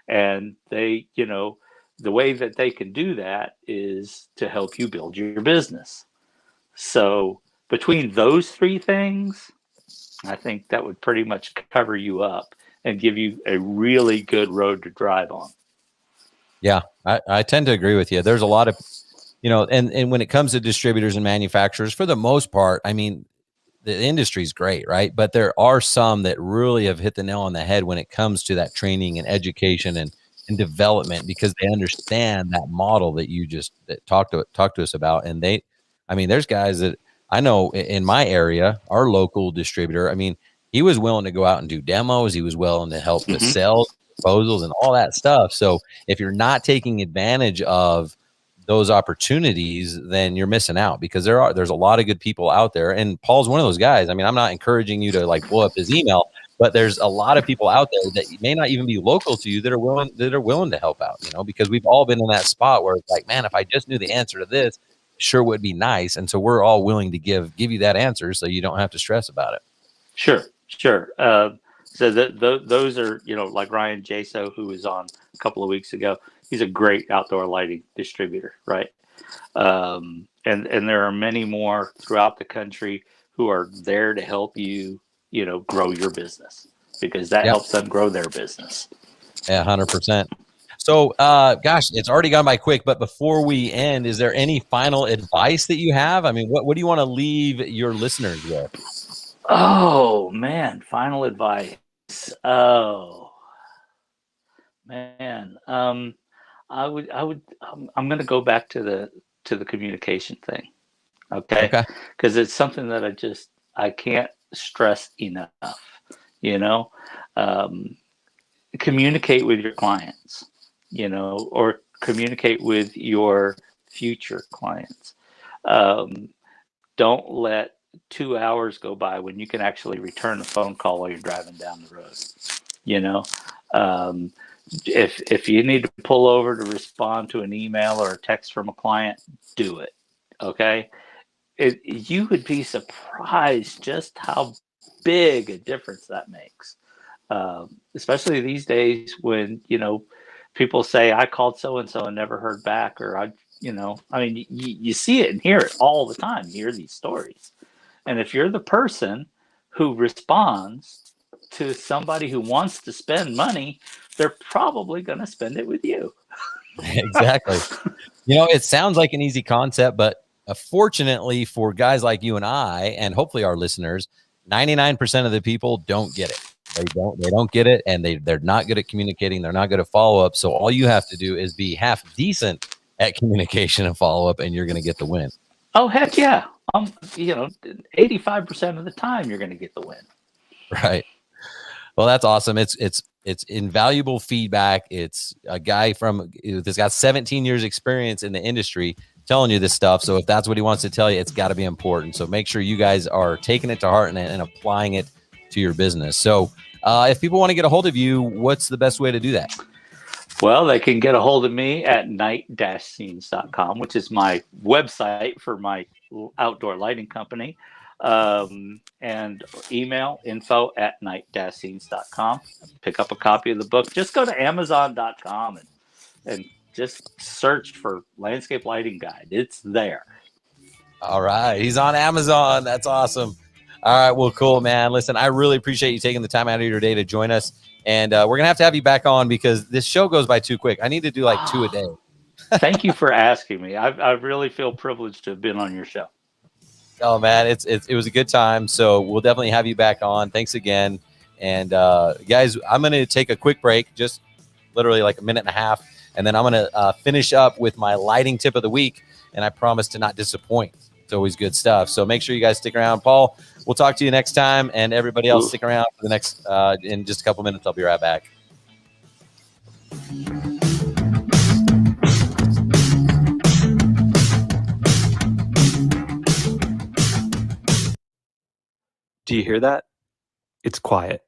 And they, you know, the way that they can do that is to help you build your business. So between those three things, I think that would pretty much cover you up and give you a really good road to drive on. Yeah, I tend to agree with you. There's a lot of, you know, and when it comes to distributors and manufacturers, for the most part, I mean, the industry's great, right? But there are some that really have hit the nail on the head when it comes to that training and education and development, because they understand that model that you just talked to us about. And they, I mean, there's guys that I know in my area, our local distributor, I mean, he was willing to go out and do demos. He was willing to help to sell proposals and all that stuff. So if you're not taking advantage of those opportunities, then you're missing out, because there's a lot of good people out there. And Paul's one of those guys. I mean, I'm not encouraging you to like blow up his email, but there's a lot of people out there that may not even be local to you that are willing to help out, you know, because we've all been in that spot where it's like, man, if I just knew the answer to this, sure would be nice. And so we're all willing to give you that answer so you don't have to stress about it. Sure. So those are, you know, like Ryan Jaso, who was on a couple of weeks ago. He's a great outdoor lighting distributor, right? And there are many more throughout the country who are there to help you, you know, grow your business, because that helps them grow their business. Yeah, 100%. So, gosh, it's already gone by quick, but before we end, is there any final advice that you have? I mean, what do you want to leave your listeners with? Oh man, final advice. Oh man. I'm going to go back to the communication thing. Okay. Because it's something that I can't stress enough, you know. Communicate with your clients, you know, or communicate with your future clients. Don't let 2 hours go by when you can actually return a phone call while you're driving down the road. You know, if you need to pull over to respond to an email or a text from a client, do it. Okay. You would be surprised just how big a difference that makes. Especially these days when, you know, people say, I called so-and-so and never heard back, or you see it and hear it all the time. You hear these stories. And if you're the person who responds, to somebody who wants to spend money, they're probably going to spend it with you. Exactly. It sounds like an easy concept, but fortunately for guys like you and I, and hopefully our listeners, 99% of the people don't get it. They don't get it, and they're not good at communicating. They're not good at follow-up. So all you have to do is be half decent at communication and follow-up, and you're going to get the win. Oh, heck yeah. 85% of the time you're going to get the win. Right. Well, that's awesome. It's invaluable feedback. It's a guy that's got 17 years experience in the industry telling you this stuff. So if that's what he wants to tell you, it's got to be important. So make sure you guys are taking it to heart and applying it to your business. So if people want to get a hold of you, what's the best way to do that? Well, they can get a hold of me at night-scenes.com, which is my website for my outdoor lighting company. And email info@night-scenes.com. Pick up a copy of the book. Just go to amazon.com and just search for Landscape Lighting Guide. It's there. All right. He's on Amazon. That's awesome. All right. Well, cool, man. Listen, I really appreciate you taking the time out of your day to join us. And we're going to have you back on because this show goes by too quick. I need to do like 2 a day. Thank you for asking me. I really feel privileged to have been on your show. Oh, man, it was a good time. So we'll definitely have you back on. Thanks again. And guys, I'm going to take a quick break, just literally like a minute and a half. And then I'm going to finish up with my lighting tip of the week. And I promise to not disappoint. It's always good stuff. So make sure you guys stick around. Paul, we'll talk to you next time. And everybody else, stick around for the next, in just a couple minutes. I'll be right back. Do you hear that? It's quiet.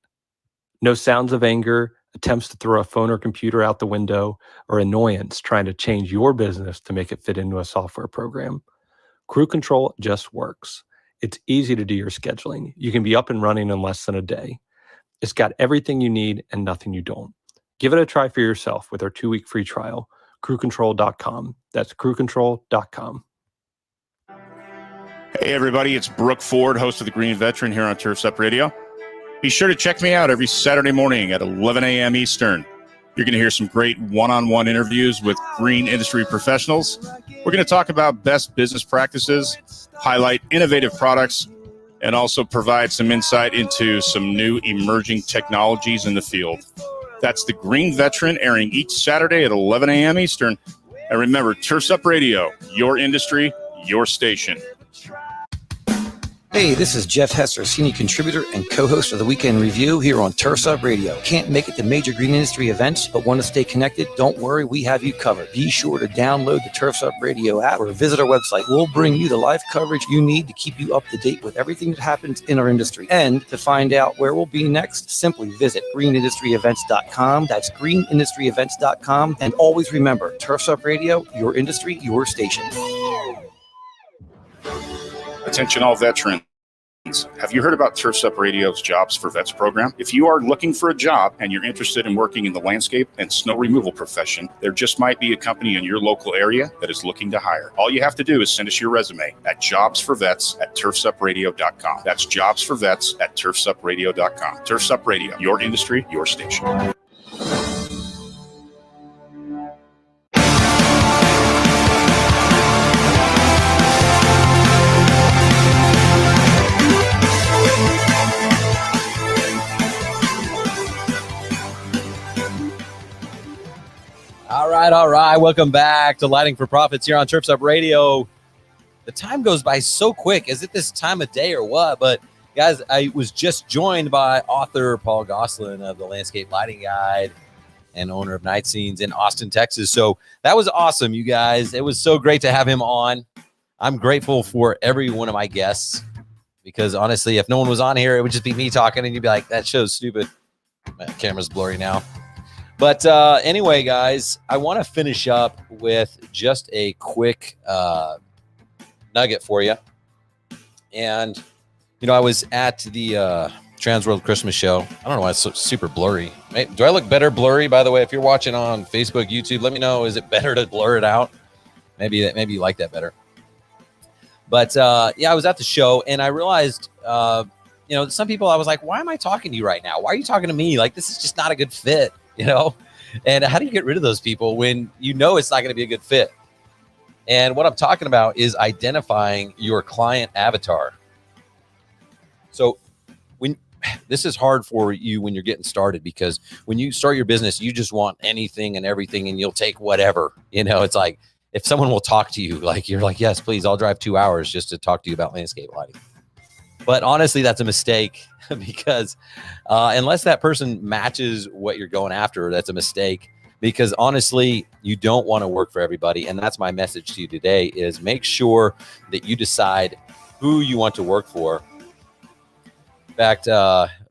No sounds of anger, attempts to throw a phone or computer out the window, or annoyance trying to change your business to make it fit into a software program. Crew Control just works. It's easy to do your scheduling. You can be up and running in less than a day. It's got everything you need and nothing you don't. Give it a try for yourself with our 2-week free trial. crewcontrol.com. That's crewcontrol.com. Hey, everybody, it's Brooke Ford, host of The Green Veteran here on Turf's Up Radio. Be sure to check me out every Saturday morning at 11 a.m. Eastern. You're going to hear some great one-on-one interviews with green industry professionals. We're going to talk about best business practices, highlight innovative products, and also provide some insight into some new emerging technologies in the field. That's The Green Veteran, airing each Saturday at 11 a.m. Eastern. And remember, Turf's Up Radio, your industry, your station. Hey, this is Jeff Hesser, senior contributor and co-host of the Weekend Review here on Turf's Up Radio. Can't make it to major green industry events, but want to stay connected? Don't worry, we have you covered. Be sure to download the Turf's Up Radio app or visit our website. We'll bring you the live coverage you need to keep you up to date with everything that happens in our industry. And to find out where we'll be next, simply visit greenindustryevents.com. That's greenindustryevents.com. And always remember, Turf's Up Radio, your industry, your station. Attention all veterans. Have you heard about Turf's Up Radio's Jobs for Vets program? If you are looking for a job and you're interested in working in the landscape and snow removal profession, there just might be a company in your local area that is looking to hire. All you have to do is send us your resume at jobsforvets@turfsupradio.com. That's jobsforvets@turfsupradio.com. Turf's Up Radio, your industry, your station. All right. Welcome back to Lighting for Profits here on Turf's Up Radio. The time goes by so quick. Is it this time of day or what? But guys, I was just joined by author Paul Gosselin of the Landscape Lighting Guide and owner of NightScenes in Austin, Texas. So that was awesome, you guys. It was so great to have him on. I'm grateful for every one of my guests because honestly, if no one was on here, it would just be me talking and you'd be like, that show's stupid. My camera's blurry now. But anyway, guys, I want to finish up with just a quick nugget for you. And, you know, I was at the Trans World Christmas show. I don't know why it's so super blurry. Do I look better blurry? By the way, if you're watching on Facebook, YouTube, let me know. Is it better to blur it out? Maybe you like that better. But, yeah, I was at the show, and I realized, some people I was like, why am I talking to you right now? Why are you talking to me? Like, this is just not a good fit, And how do you get rid of those people when it's not going to be a good fit? And what I'm talking about is identifying your client avatar. So this is hard for you when you're getting started, because when you start your business, you just want anything and everything, and you'll take whatever. It's like if someone will talk to you, like you're like, yes, please, I'll drive 2 hours just to talk to you about landscape lighting. But honestly, that's a mistake because unless that person matches what you're going after, that's a mistake. Because honestly, you don't want to work for everybody. And that's my message to you today is make sure that you decide who you want to work for. In fact,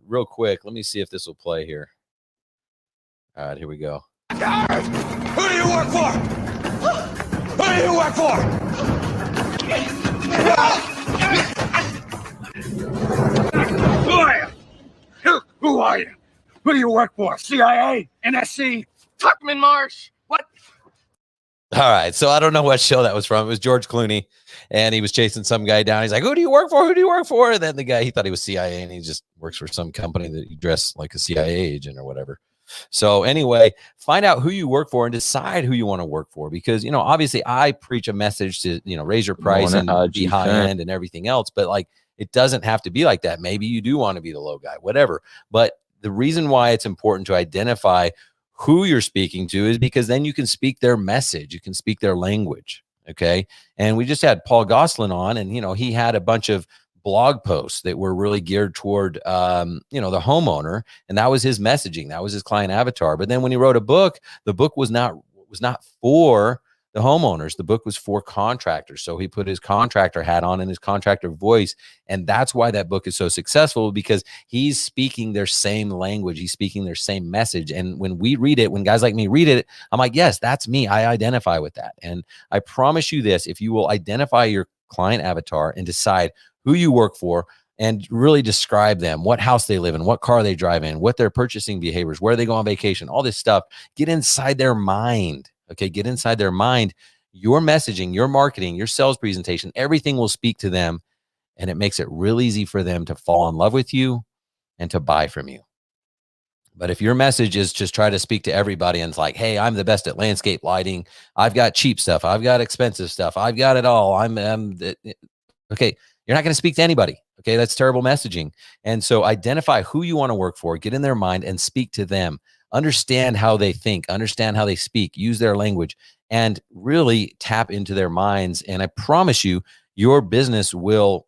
real quick, let me see if this will play here. All right, here we go. Who do you work for? Who do you work for? Who are you? Who are you? Who do you work for? CIA? NSC? Tuckman Marsh? What? All right, so I don't know what show that was from. It was George Clooney, and he was chasing some guy down. He's like, who do you work for? Who do you work for? And then the guy, he thought he was CIA, and he just works for some company that he dressed like a CIA agent or whatever. So anyway, find out who you work for and decide who you want to work for. Because, obviously I preach a message to, raise your price and be high end and everything else. But like, it doesn't have to be like that. Maybe you do want to be the low guy, whatever. But the reason why it's important to identify who you're speaking to is because then you can speak their message. You can speak their language. Okay. And we just had Paul Gosselin on, and, he had a bunch of blog posts that were really geared toward, the homeowner. And that was his messaging. That was his client avatar. But then when he wrote a book, the book was not for the homeowners. The book was for contractors. So he put his contractor hat on and his contractor voice. And that's why that book is so successful, because he's speaking their same language. He's speaking their same message. And when we read it, when guys like me read it, I'm like, yes, that's me. I identify with that. And I promise you this, if you will identify your client avatar and decide who you work for and really describe them, what house they live in, what car they drive in, what their purchasing behaviors, where they go on vacation, all this stuff, get inside their mind. Okay, get inside their mind. Your messaging, your marketing, your sales presentation, everything will speak to them, and it makes it real easy for them to fall in love with you and to buy from you. But if your message is just try to speak to everybody and it's like, hey, I'm the best at landscape lighting. I've got cheap stuff. I've got expensive stuff. I've got it all. Okay, you're not going to speak to anybody. Okay, that's terrible messaging. And so identify who you want to work for, get in their mind and speak to them. Understand how they think, understand how they speak, use their language, and really tap into their minds. And I promise you, your business will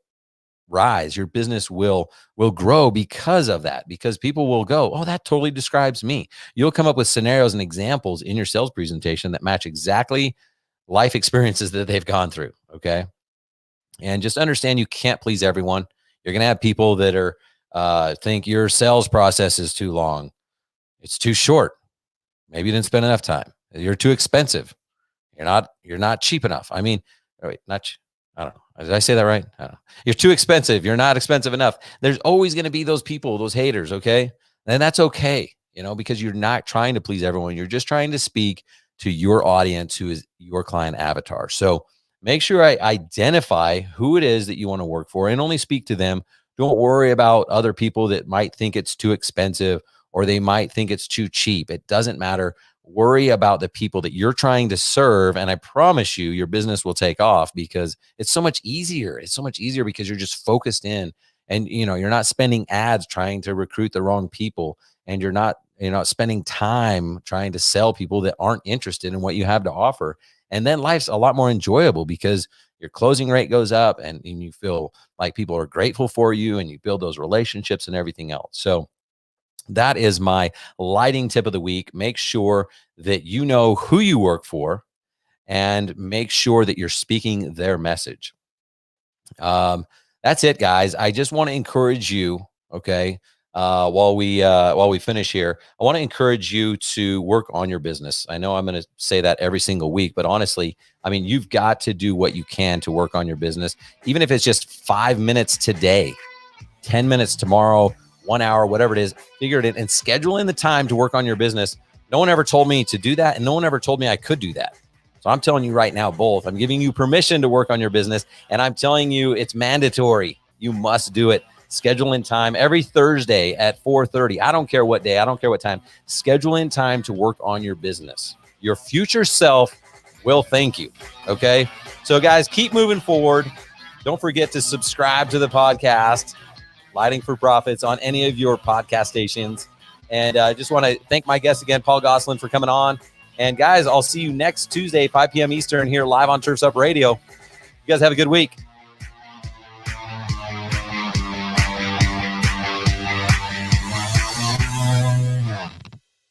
rise. Your business will grow because of that, because people will go, oh, that totally describes me. You'll come up with scenarios and examples in your sales presentation that match exactly life experiences that they've gone through. Okay. And just understand you can't please everyone. You're going to have people that are think your sales process is too long. It's too short. Maybe you didn't spend enough time. You're too expensive. You're not cheap enough. I mean, I don't know. Did I say that right? I don't know. You're too expensive. You're not expensive enough. There's always going to be those people, those haters. Okay. And that's okay. Because you're not trying to please everyone. You're just trying to speak to your audience, who is your client avatar. So make sure I identify who it is that you want to work for and only speak to them. Don't worry about other people that might think it's too expensive or they might think it's too cheap. It doesn't matter. Worry about the people that you're trying to serve. And I promise you, your business will take off because it's so much easier. It's so much easier because you're just focused in and, you're not spending ads trying to recruit the wrong people. And you're not spending time trying to sell people that aren't interested in what you have to offer. And then life's a lot more enjoyable because your closing rate goes up and you feel like people are grateful for you and you build those relationships and everything else. So that is my lighting tip of the week. Make sure that you know who you work for and make sure that you're speaking their message. That's it, guys. I just want to encourage you, okay, while we finish here, I want to encourage you to work on your business. I know I'm going to say that every single week, but honestly, I mean, you've got to do what you can to work on your business, even if it's just 5 minutes today, 10 minutes tomorrow, 1 hour, whatever it is, figure it in and schedule in the time to work on your business. No one ever told me to do that. And no one ever told me I could do that. So I'm telling you right now, both. I'm giving you permission to work on your business. And I'm telling you it's mandatory. You must do it. Schedule in time every Thursday at 4:30. I don't care what day. I don't care what time. Schedule in time to work on your business. Your future self will thank you. Okay? So, guys, keep moving forward. Don't forget to subscribe to the podcast, Lighting for Profits, on any of your podcast stations. And I just want to thank my guest again, Paul Gosselin, for coming on. And, guys, I'll see you next Tuesday, 5 p.m. Eastern, here live on Turfs Up Radio. You guys have a good week.